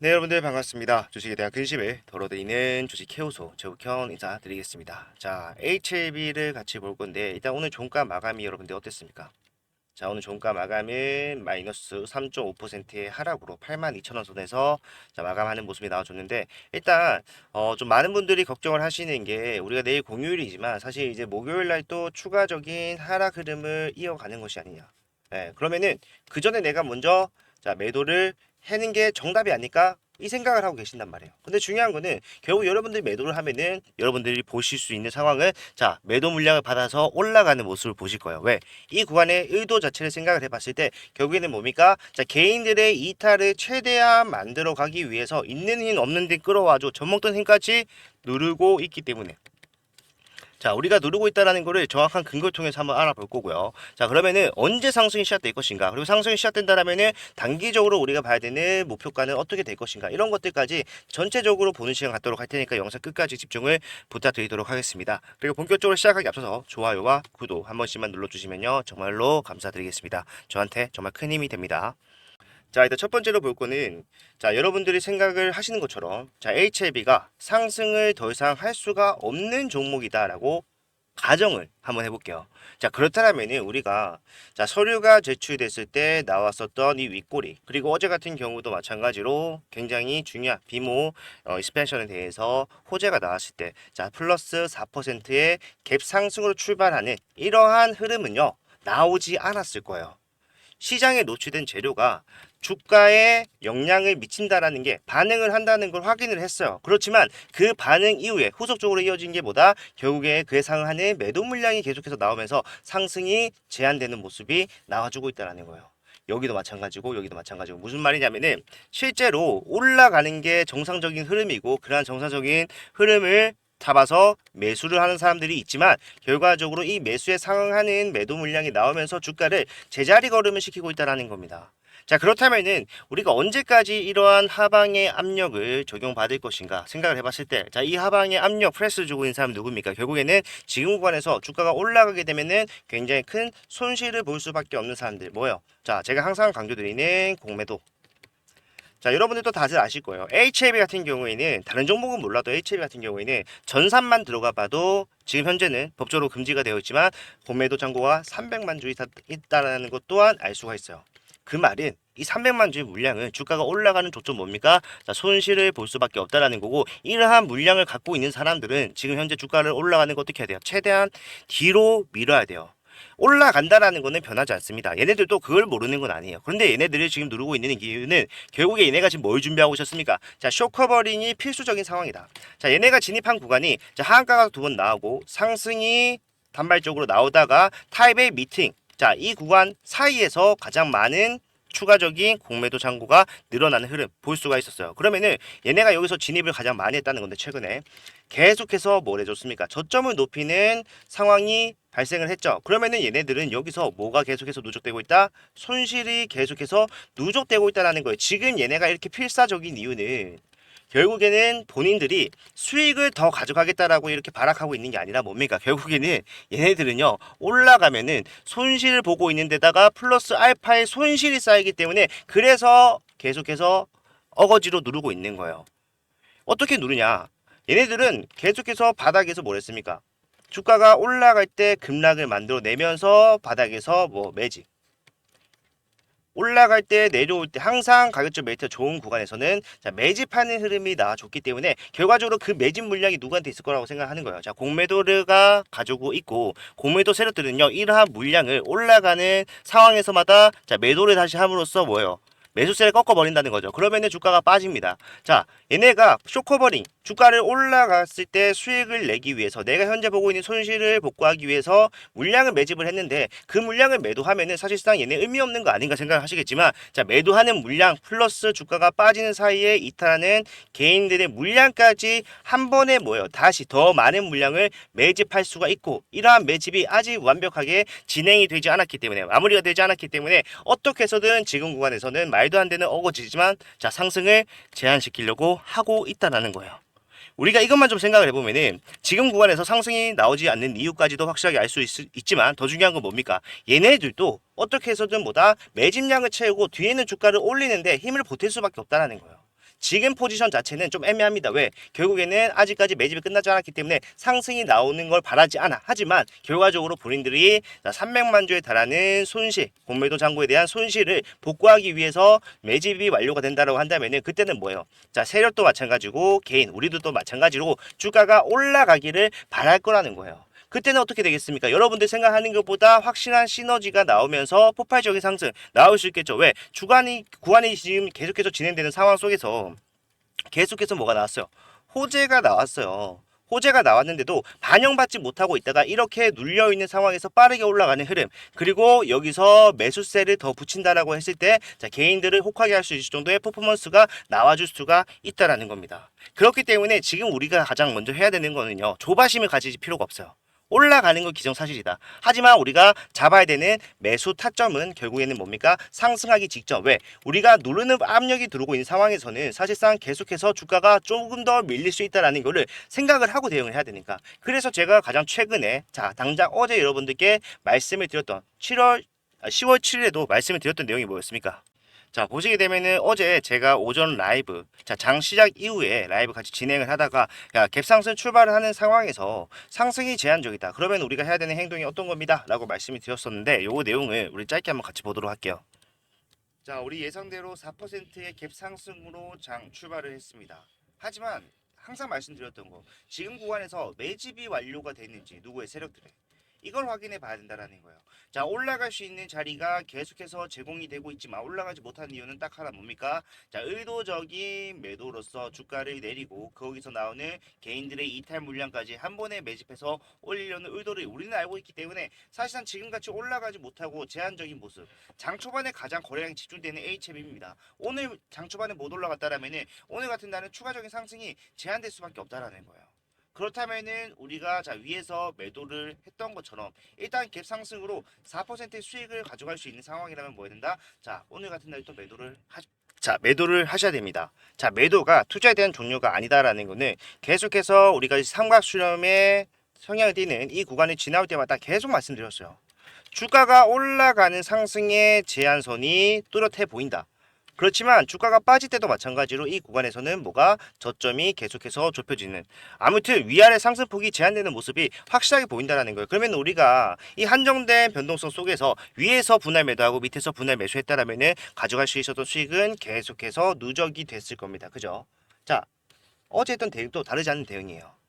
네, 여러분들 반갑습니다. 주식에 대한 근심을 덜어드리는 주식 케오소 제욱형 인사드리겠습니다. 자, HLB를 같이 볼 건데 일단 오늘 종가 마감이 여러분들 어땠습니까? 자, 오늘 종가 마감은 마이너스 3.5%의 하락으로 82,000원 선에서 자, 마감하는 모습이 나와줬는데 일단 좀 많은 분들이 걱정을 하시는 게 우리가 내일 공휴일이지만 사실 이제 목요일 날 또 추가적인 하락 흐름을 이어가는 것이 아니냐. 네, 그러면은 그 전에 내가 먼저 자, 매도를 해는 게 정답이 아닐까? 이 생각을 하고 계신단 말이에요. 근데 중요한 거는 결국 여러분들이 매도를 하면은 여러분들이 보실 수 있는 상황은 자, 매도 물량을 받아서 올라가는 모습을 보실 거예요. 왜? 이 구간의 의도 자체를 생각을 해봤을 때 결국에는 뭡니까? 자, 개인들의 이탈을 최대한 만들어 가기 위해서 있는 힘 없는 데 끌어와줘 젖먹던 힘까지 누르고 있기 때문에 자, 우리가 누르고 있다는 거를 정확한 근거를 통해서 한번 알아볼 거고요. 자, 그러면은 언제 상승이 시작될 것인가? 그리고 상승이 시작된다라면은 단기적으로 우리가 봐야 되는 목표가는 어떻게 될 것인가? 이런 것들까지 전체적으로 보는 시간 갖도록 할 테니까 영상 끝까지 집중을 부탁드리도록 하겠습니다. 그리고 본격적으로 시작하기 앞서서 좋아요와 구독 한 번씩만 눌러주시면요. 정말로 감사드리겠습니다. 저한테 정말 큰 힘이 됩니다. 자, 일단 첫 번째로 볼 거는 자, 여러분들이 생각을 하시는 것처럼 자, HLB가 상승을 더 이상 할 수가 없는 종목이다라고 가정을 한번 해볼게요. 자, 그렇다면 우리가 자, 서류가 제출됐을 때 나왔었던 이 윗꼬리 그리고 어제 같은 경우도 마찬가지로 굉장히 중요한 비모 익스펜션에 대해서 호재가 나왔을 때 자, 플러스 4%의 갭 상승으로 출발하는 이러한 흐름은요 나오지 않았을 거예요. 시장에 노출된 재료가 주가에 영향을 미친다라는 게 반응을 한다는 걸 확인을 했어요. 그렇지만 그 반응 이후에 후속적으로 이어진 게 뭐다? 결국에 그에 상응하는 매도 물량이 계속해서 나오면서 상승이 제한되는 모습이 나와주고 있다는 거예요. 여기도 마찬가지고 여기도 마찬가지고 무슨 말이냐면은 실제로 올라가는 게 정상적인 흐름이고 그러한 정상적인 흐름을 잡아서 매수를 하는 사람들이 있지만 결과적으로 이 매수에 상응하는 매도 물량이 나오면서 주가를 제자리 걸음을 시키고 있다는 겁니다. 자, 그렇다면은 우리가 언제까지 이러한 하방의 압력을 적용받을 것인가 생각을 해봤을 때 자, 이 하방의 압력 프레스 주고 있는 사람 누굽니까? 결국에는 지금 구간에서 주가가 올라가게 되면은 굉장히 큰 손실을 볼 수밖에 없는 사람들 뭐예요? 자, 제가 항상 강조드리는 공매도. 자, 여러분들도 다들 아실 거예요. HLB 같은 경우에는 다른 종목은 몰라도 HLB 같은 경우에는 전산만 들어가 봐도 지금 현재는 법적으로 금지가 되어 있지만 공매도 잔고가 300만 주 이상 있다는 것 또한 알 수가 있어요. 그 말은 이 300만 주의 물량은 주가가 올라가는 조건 뭡니까? 자, 손실을 볼 수밖에 없다라는 거고 이러한 물량을 갖고 있는 사람들은 지금 현재 주가를 올라가는 거 어떻게 해야 돼요? 최대한 뒤로 밀어야 돼요. 올라간다라는 거는 변하지 않습니다. 얘네들도 그걸 모르는 건 아니에요. 그런데 얘네들이 지금 누르고 있는 이유는 결국에 얘네가 지금 뭘 준비하고 있었습니까? 자, 쇼커버링이 필수적인 상황이다. 자, 얘네가 진입한 구간이 자, 하한가가 두 번 나오고 상승이 단발적으로 나오다가 타입의 미팅. 자, 이 구간 사이에서 가장 많은 추가적인 공매도 잔고가 늘어나는 흐름 볼 수가 있었어요. 그러면은 얘네가 여기서 진입을 가장 많이 했다는 건데 최근에 계속해서 뭘 해줬습니까? 저점을 높이는 상황이 발생을 했죠. 그러면은 얘네들은 여기서 뭐가 계속해서 누적되고 있다? 손실이 계속해서 누적되고 있다는 거예요. 지금 얘네가 이렇게 필사적인 이유는 결국에는 본인들이 수익을 더 가져가겠다라고 이렇게 발악하고 있는 게 아니라 뭡니까? 결국에는 얘네들은요 올라가면은 손실을 보고 있는 데다가 플러스 알파의 손실이 쌓이기 때문에 그래서 계속해서 어거지로 누르고 있는 거예요. 어떻게 누르냐? 얘네들은 계속해서 바닥에서 뭘 했습니까? 주가가 올라갈 때 급락을 만들어내면서 바닥에서 뭐 매집 올라갈 때 내려올 때 항상 가격적 메리트가 좋은 구간에서는 자, 매집하는 흐름이 나와줬기 때문에 결과적으로 그 매집 물량이 누구한테 있을 거라고 생각하는 거예요. 자, 공매도가 가지고 있고 공매도 세력들은요 이러한 물량을 올라가는 상황에서마다 자, 매도를 다시 함으로써 뭐예요? 매수세를 꺾어버린다는 거죠. 그러면은 주가가 빠집니다. 자, 얘네가 쇼커버링 주가를 올라갔을 때 수익을 내기 위해서 내가 현재 보고 있는 손실을 복구하기 위해서 물량을 매집을 했는데 그 물량을 매도하면은 사실상 얘네 의미 없는 거 아닌가 생각하시겠지만 자, 매도하는 물량 플러스 주가가 빠지는 사이에 이탈하는 개인들의 물량까지 한 번에 모여 다시 더 많은 물량을 매집할 수가 있고 이러한 매집이 아직 완벽하게 진행이 되지 않았기 때문에 마무리가 되지 않았기 때문에 어떻게 해서든 지금 구간에서는 말도 안 되는 어거지지만 자, 상승을 제한시키려고 하고 있다는 거예요. 우리가 이것만 좀 생각을 해보면은 지금 구간에서 상승이 나오지 않는 이유까지도 확실하게 알 수 있지만 더 중요한 건 뭡니까? 얘네들도 어떻게 해서든 뭐다 매집량을 채우고 뒤에는 주가를 올리는데 힘을 보탤 수밖에 없다는 거예요. 지금 포지션 자체는 좀 애매합니다. 왜? 결국에는 아직까지 매집이 끝나지 않았기 때문에 상승이 나오는 걸 바라지 않아. 하지만 결과적으로 본인들이 300만 주에 달하는 손실, 공매도 잔고에 대한 손실을 복구하기 위해서 매집이 완료가 된다고 한다면은 그때는 뭐예요? 자, 세력도 마찬가지고 개인, 우리도 또 마찬가지로 주가가 올라가기를 바랄 거라는 거예요. 그때는 어떻게 되겠습니까? 여러분들 생각하는 것보다 확실한 시너지가 나오면서 폭발적인 상승 나올 수 있겠죠. 왜? 구간이 지금 계속해서 진행되는 상황 속에서 계속해서 뭐가 나왔어요? 호재가 나왔어요. 호재가 나왔는데도 반영받지 못하고 있다가 이렇게 눌려있는 상황에서 빠르게 올라가는 흐름, 그리고 여기서 매수세를 더 붙인다라고 했을 때 자, 개인들을 혹하게 할 수 있을 정도의 퍼포먼스가 나와줄 수가 있다라는 겁니다. 그렇기 때문에 지금 우리가 가장 먼저 해야 되는 거는요, 조바심을 가질 필요가 없어요. 올라가는 건 기정사실이다. 하지만 우리가 잡아야 되는 매수 타점은 결국에는 뭡니까? 상승하기 직전. 왜? 우리가 누르는 압력이 들어오고 있는 상황에서는 사실상 계속해서 주가가 조금 더 밀릴 수 있다는 거를 생각을 하고 대응을 해야 되니까. 그래서 제가 가장 최근에 당장 어제 여러분들께 말씀을 드렸던 10월 7일에도 말씀을 드렸던 내용이 뭐였습니까? 자, 보시게 되면은 어제 제가 오전 라이브, 장 시작 이후에 라이브 같이 진행을 하다가 갭상승 출발을 하는 상황에서 상승이 제한적이다. 그러면 우리가 해야 되는 행동이 어떤 겁니다. 라고 말씀을 드렸었는데 요 내용을 우리 짧게 한번 같이 보도록 할게요. 자, 우리 예상대로 4%의 갭상승으로 장 출발을 했습니다. 하지만 항상 말씀드렸던 거, 지금 구간에서 매집이 완료가 됐는지 누구의 세력들의 이걸 확인해 봐야 된다라는 거예요. 자, 올라갈 수 있는 자리가 계속해서 제공이 되고 있지만 올라가지 못하는 이유는 딱 하나 뭡니까? 자, 의도적인 매도로서 주가를 내리고 거기서 나오는 개인들의 이탈 물량까지 한 번에 매집해서 올리려는 의도를 우리는 알고 있기 때문에 사실상 지금같이 올라가지 못하고 제한적인 모습, 장 초반에 가장 거래량이 집중되는 HM입니다. 오늘 장 초반에 못 올라갔다라면은 오늘 같은 날은 추가적인 상승이 제한될 수밖에 없다라는 거예요. 그렇다면은 우리가 위에서 매도를 했던 것처럼 일단 갭 상승으로 4%의 수익을 가져갈 수 있는 상황이라면 뭐 해야 된다? 자, 오늘 같은 날 또 매도를 하셔야 됩니다. 자, 매도가 투자에 대한 종료가 아니다라는 거는 계속해서 우리가 삼각 수렴에 성향을 띠는 이 구간이 지나올 때마다 계속 말씀드렸어요. 주가가 올라가는 상승의 제한선이 뚜렷해 보인다. 그렇지만 주가가 빠질 때도 마찬가지로 이 구간에서는 뭐가 저점이 계속해서 좁혀지는, 아무튼 위아래 상승폭이 제한되는 모습이 확실하게 보인다라는 거예요. 그러면 우리가 이 한정된 변동성 속에서 위에서 분할 매도하고 밑에서 분할 매수했다라면은 가져갈 수 있었던 수익은 계속해서 누적이 됐을 겁니다. 그죠? 자, 어제 했던 대응도 다르지 않은 대응이에요.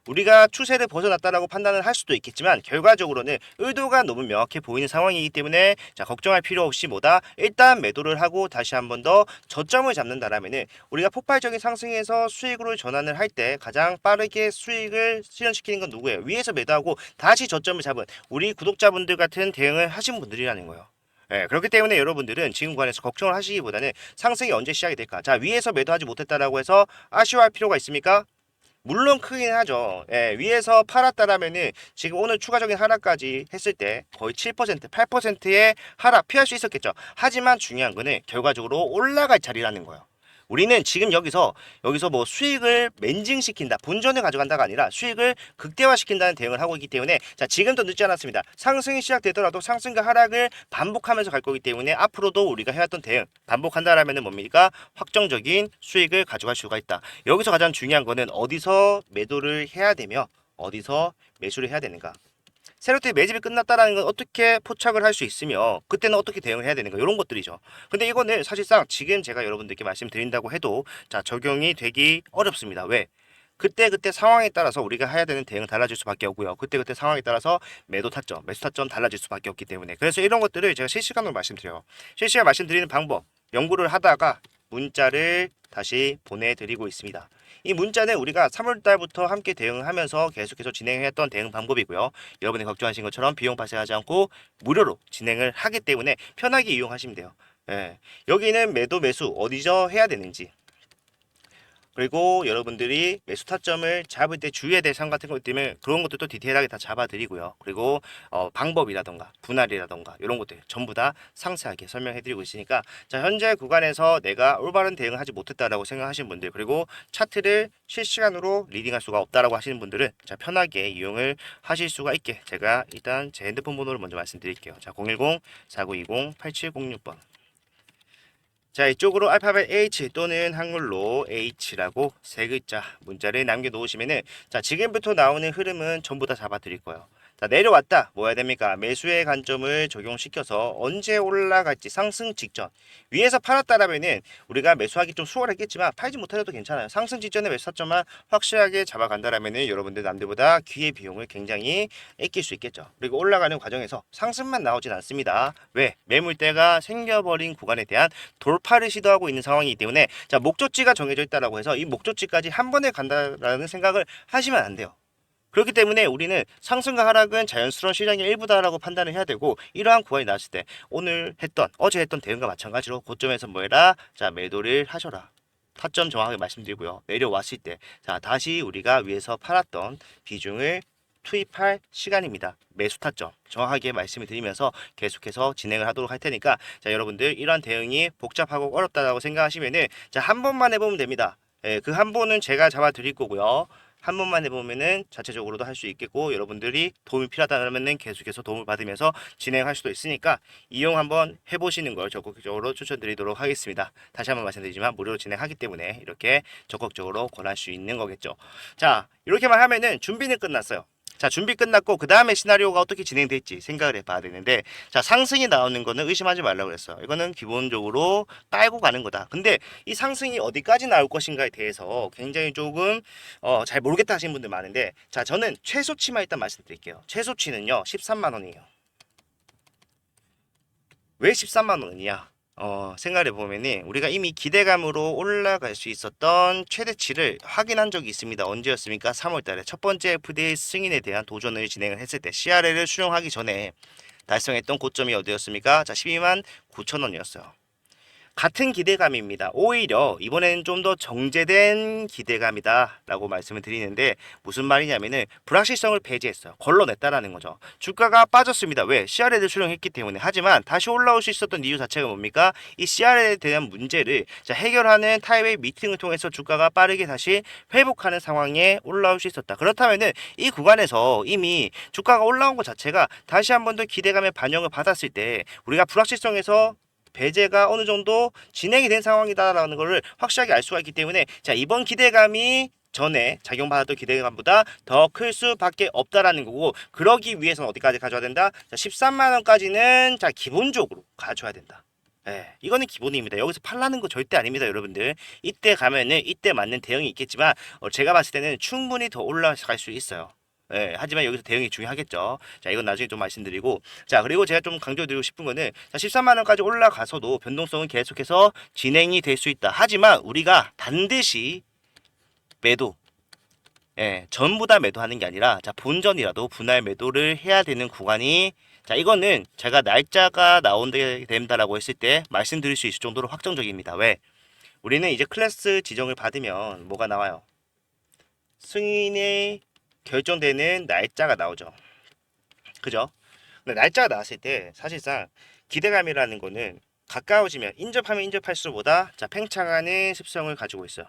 우리가 추세를 벗어났다라고 판단을 할 수도 있겠지만 결과적으로는 의도가 너무 명확해 보이는 상황이기 때문에 걱정할 필요 없이 일단 매도를 하고 다시 한 번 더 저점을 잡는다라면은 우리가 폭발적인 상승에서 수익으로 전환을 할 때 가장 빠르게 수익을 실현시키는 건 누구예요? 위에서 매도하고 다시 저점을 잡은 우리 구독자분들 같은 대응을 하신 분들이라는 거예요. 예, 그렇기 때문에 여러분들은 지금 구간에서 걱정을 하시기보다는 상승이 언제 시작이 될까? 자, 위에서 매도하지 못했다라고 해서 아쉬워할 필요가 있습니까? 물론 크긴 하죠. 예, 위에서 팔았다라면은 지금 오늘 추가적인 하락까지 했을 때 거의 7%, 8%의 하락 피할 수 있었겠죠. 하지만 중요한 거는 결과적으로 올라갈 자리라는 거예요. 우리는 지금 여기서 뭐 수익을 맨징시킨다, 본전을 가져간다가 아니라 수익을 극대화시킨다는 대응을 하고 있기 때문에 자, 지금도 늦지 않았습니다. 상승이 시작되더라도 상승과 하락을 반복하면서 갈 거기 때문에 앞으로도 우리가 해왔던 대응 반복한다라면은 뭡니까? 확정적인 수익을 가져갈 수가 있다. 여기서 가장 중요한 거는 어디서 매도를 해야 되며 어디서 매수를 해야 되는가. 세력들이 매집이 끝났다라는 건 어떻게 포착을 할 수 있으며 그때는 어떻게 대응을 해야 되는가, 이런 것들이죠. 근데 이거는 사실상 지금 제가 여러분들께 말씀드린다고 해도 적용이 되기 어렵습니다. 왜? 그때 상황에 따라서 우리가 해야 되는 대응은 달라질 수밖에 없고요. 그때 상황에 따라서 매도 타점, 매수 타점 달라질 수밖에 없기 때문에 그래서 이런 것들을 제가 실시간으로 말씀드려요. 실시간 말씀드리는 방법 연구를 하다가 문자를 다시 보내드리고 있습니다. 이 문자는 우리가 3월달부터 함께 대응하면서 계속해서 진행했던 대응 방법이고요. 여러분이 걱정하신 것처럼 비용 발생하지 않고 무료로 진행을 하기 때문에 편하게 이용하시면 돼요. 예. 여기는 매도 매수 어디서 해야 되는지, 그리고 여러분들이 매수 타점을 잡을 때 주의해야 될 사항 같은 것 때문에 그런 것들도 디테일하게 다 잡아드리고요. 그리고 방법이라던가 분할이라던가 이런 것들 전부 다 상세하게 설명해드리고 있으니까 자, 현재 구간에서 내가 올바른 대응을 하지 못했다라고 생각하시는 분들, 그리고 차트를 실시간으로 리딩할 수가 없다라고 하시는 분들은 자, 편하게 이용을 하실 수가 있게 제가 일단 제 핸드폰 번호를 먼저 말씀드릴게요. 자, 010-4920-8706번. 자, 이쪽으로 알파벳 H 또는 한글로 H라고 세 글자 문자를 남겨놓으시면은 자, 지금부터 나오는 흐름은 전부 다 잡아드릴 거예요. 자, 내려왔다. 뭐 해야 됩니까? 매수의 관점을 적용시켜서 언제 올라갈지 상승 직전. 위에서 팔았다라면은 우리가 매수하기 좀 수월했겠지만 팔지 못하셔도 괜찮아요. 상승 직전에 매수 타점만 확실하게 잡아간다라면은 여러분들 남들보다 기회 비용을 굉장히 아낄 수 있겠죠. 그리고 올라가는 과정에서 상승만 나오진 않습니다. 왜? 매물대가 생겨버린 구간에 대한 돌파를 시도하고 있는 상황이기 때문에 자, 목적지가 정해져 있다라고 해서 이 목적지까지 한 번에 간다라는 생각을 하시면 안 돼요. 그렇기 때문에 우리는 상승과 하락은 자연스러운 시장의 일부다라고 판단을 해야 되고 이러한 구간이 나왔을 때 오늘 했던 어제 했던 대응과 마찬가지로 고점에서 뭐 해라? 자, 매도를 하셔라. 타점 정확하게 말씀드리고요. 내려왔을 때 자, 다시 우리가 위에서 팔았던 비중을 투입할 시간입니다. 매수 타점 정확하게 말씀을 드리면서 계속해서 진행을 하도록 할 테니까 자, 여러분들 이러한 대응이 복잡하고 어렵다고 생각하시면은 자, 한 번만 해보면 됩니다. 예, 그 한 번은 제가 잡아 드릴 거고요. 한 번만 해보면은 자체적으로도 할 수 있겠고 여러분들이 도움이 필요하다면은 계속해서 도움을 받으면서 진행할 수도 있으니까 이용 한번 해보시는 걸 적극적으로 추천드리도록 하겠습니다. 다시 한번 말씀드리지만 무료로 진행하기 때문에 이렇게 적극적으로 권할 수 있는 거겠죠. 자, 이렇게만 하면은 준비는 끝났어요. 자, 준비 끝났고 그 다음에 시나리오가 어떻게 진행될지 생각을 해봐야 되는데 자, 상승이 나오는 거는 의심하지 말라고 그랬어요. 이거는 기본적으로 깔고 가는 거다. 근데 이 상승이 어디까지 나올 것인가에 대해서 굉장히 조금 잘 모르겠다 하시는 분들 많은데 자, 저는 최소치만 일단 말씀드릴게요. 최소치는요 13만 원이에요. 왜 13만 원이냐? 생각해 보면은 우리가 이미 기대감으로 올라갈 수 있었던 최대치를 확인한 적이 있습니다. 언제였습니까? 3월 달에 첫 번째 FDA 승인에 대한 도전을 진행을 했을 때 CRL을 수령하기 전에 달성했던 고점이 어디였습니까? 자, 12만 9천 원이었어요. 같은 기대감입니다. 오히려 이번에는 좀 더 정제된 기대감이다 라고 말씀을 드리는데 무슨 말이냐면은 불확실성을 배제했어요. 걸러냈다라는 거죠. 주가가 빠졌습니다. 왜? CRL을 수령했기 때문에. 하지만 다시 올라올 수 있었던 이유 자체가 뭡니까? 이 CRL에 대한 문제를 자, 해결하는 타입의 미팅을 통해서 주가가 빠르게 다시 회복하는 상황에 올라올 수 있었다. 그렇다면은 이 구간에서 이미 주가가 올라온 것 자체가 다시 한 번 더 기대감의 반영을 받았을 때 우리가 불확실성에서 배제가 어느 정도 진행이 된 상황이다라는 것을 확실하게 알 수가 있기 때문에 자, 이번 기대감이 전에 작용받았던 기대감보다 더 클 수밖에 없다라는 거고 그러기 위해서는 어디까지 가져야 된다? 자, 13만 원까지는 자, 기본적으로 가져야 된다. 예, 이거는 기본입니다. 여기서 팔라는 거 절대 아닙니다, 여러분들. 이때 가면은 이때 맞는 대응이 있겠지만 제가 봤을 때는 충분히 더 올라갈 수 있어요. 예, 하지만 여기서 대응이 중요하겠죠. 자, 이건 나중에 좀 말씀드리고. 자, 그리고 제가 좀 강조드리고 싶은 거는 자, 13만 원까지 올라가서도 변동성은 계속해서 진행이 될 수 있다. 하지만 우리가 반드시 매도, 예, 전부 다 매도하는 게 아니라 자, 본전이라도 분할 매도를 해야 되는 구간이 자, 이거는 제가 날짜가 나온게 된다라고 했을 때 말씀드릴 수 있을 정도로 확정적입니다. 왜? 우리는 이제 클래스 지정을 받으면 뭐가 나와요? 승인의 결정되는 날짜가 나오죠. 그죠? 근데 날짜가 나왔을 때 사실상 기대감이라는 거는 가까워지면 인접하면 인접할수록보다 자, 팽창하는 습성을 가지고 있어요.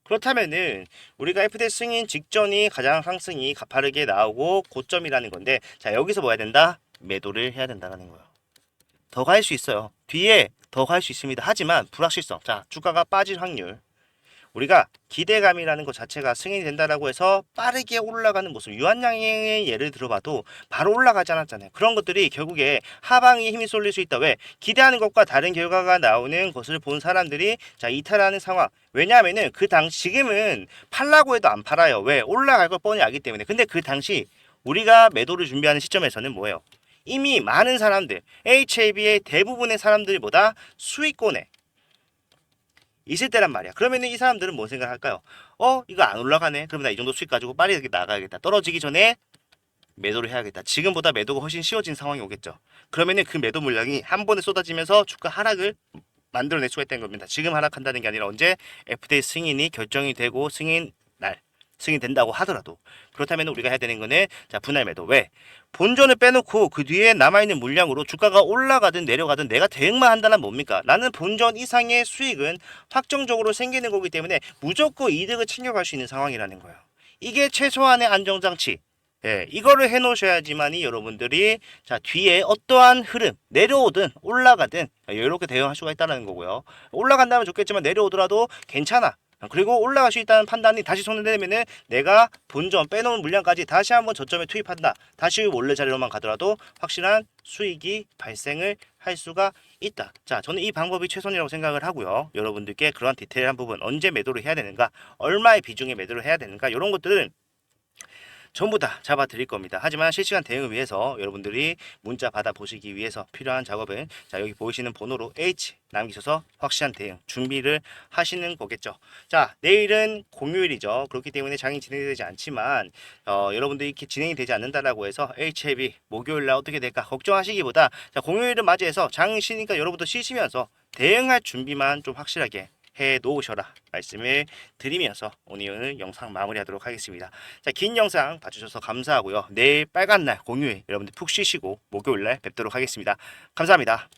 그렇다면은 우리가 FDA 승인 직전이 가장 상승이 가파르게 나오고 고점이라는 건데 자, 여기서 뭐 해야 된다? 매도를 해야 된다는 거예요. 더 갈 수 있어요. 뒤에 더 갈 수 있습니다. 하지만 불확실성. 자, 주가가 빠질 확률. 우리가 기대감이라는 것 자체가 승인이 된다라고 해서 빠르게 올라가는 모습 유한양의 예를 들어봐도 바로 올라가지 않았잖아요. 그런 것들이 결국에 하방에 힘이 쏠릴 수 있다. 왜? 기대하는 것과 다른 결과가 나오는 것을 본 사람들이 자, 이탈하는 상황. 왜냐하면은 그 당시 지금은 팔라고 해도 안 팔아요. 왜? 올라갈 걸 뻔히 알기 때문에. 근데 그 당시 우리가 매도를 준비하는 시점에서는 뭐예요? 이미 많은 사람들 HAB의 대부분의 사람들보다 수익권에 있을 때란 말이야. 그러면은 이 사람들은 뭔 생각할까요? 이거 안 올라가네. 그러면 나 이 정도 수익 가지고 빨리 나가야겠다. 떨어지기 전에 매도를 해야겠다. 지금보다 매도가 훨씬 쉬워진 상황이 오겠죠. 그러면은 그 매도 물량이 한 번에 쏟아지면서 주가 하락을 만들어낼 수가 있다는 겁니다. 지금 하락한다는 게 아니라 언제 FDA 승인이 결정이 되고 승인된다고 하더라도 그렇다면 우리가 해야 되는 거는 자, 분할 매도. 왜? 본전을 빼놓고 그 뒤에 남아있는 물량으로 주가가 올라가든 내려가든 내가 대응만 한다는 뭡니까? 나는 본전 이상의 수익은 확정적으로 생기는 거기 때문에 무조건 이득을 챙겨갈 수 있는 상황이라는 거예요. 이게 최소한의 안정장치. 예, 이거를 해 놓으셔야지만이 여러분들이 자, 뒤에 어떠한 흐름, 내려오든 올라가든 이렇게 대응할 수가 있다는 거고요. 올라간다면 좋겠지만 내려오더라도 괜찮아. 그리고 올라갈 수 있다는 판단이 다시 손해되면은 내가 본전 빼놓은 물량까지 다시 한번 저점에 투입한다. 다시 원래 자리로만 가더라도 확실한 수익이 발생을 할 수가 있다. 자, 저는 이 방법이 최선이라고 생각을 하고요. 여러분들께 그런 디테일한 부분, 언제 매도를 해야 되는가, 얼마의 비중의 매도를 해야 되는가, 이런 것들은 전부 다 잡아 드릴 겁니다. 하지만 실시간 대응을 위해서 여러분들이 문자 받아 보시기 위해서 필요한 작업은 자, 여기 보이시는 번호로 H 남기셔서 확실한 대응 준비를 하시는 거겠죠. 자, 내일은 공휴일이죠. 그렇기 때문에 장이 진행되지 않지만 여러분들이 이렇게 진행이 되지 않는다라고 해서 HLB 목요일 날 어떻게 될까 걱정하시기보다 자, 공휴일을 맞이해서 장 쉬니까 여러분도 쉬시면서 대응할 준비만 좀 확실하게 해 놓으셔라 말씀을 드리면서 오늘 영상 마무리하도록 하겠습니다. 자, 긴 영상 봐주셔서 감사하고요. 내일 빨간 날 공휴일 여러분들 푹 쉬시고 목요일 날 뵙도록 하겠습니다. 감사합니다.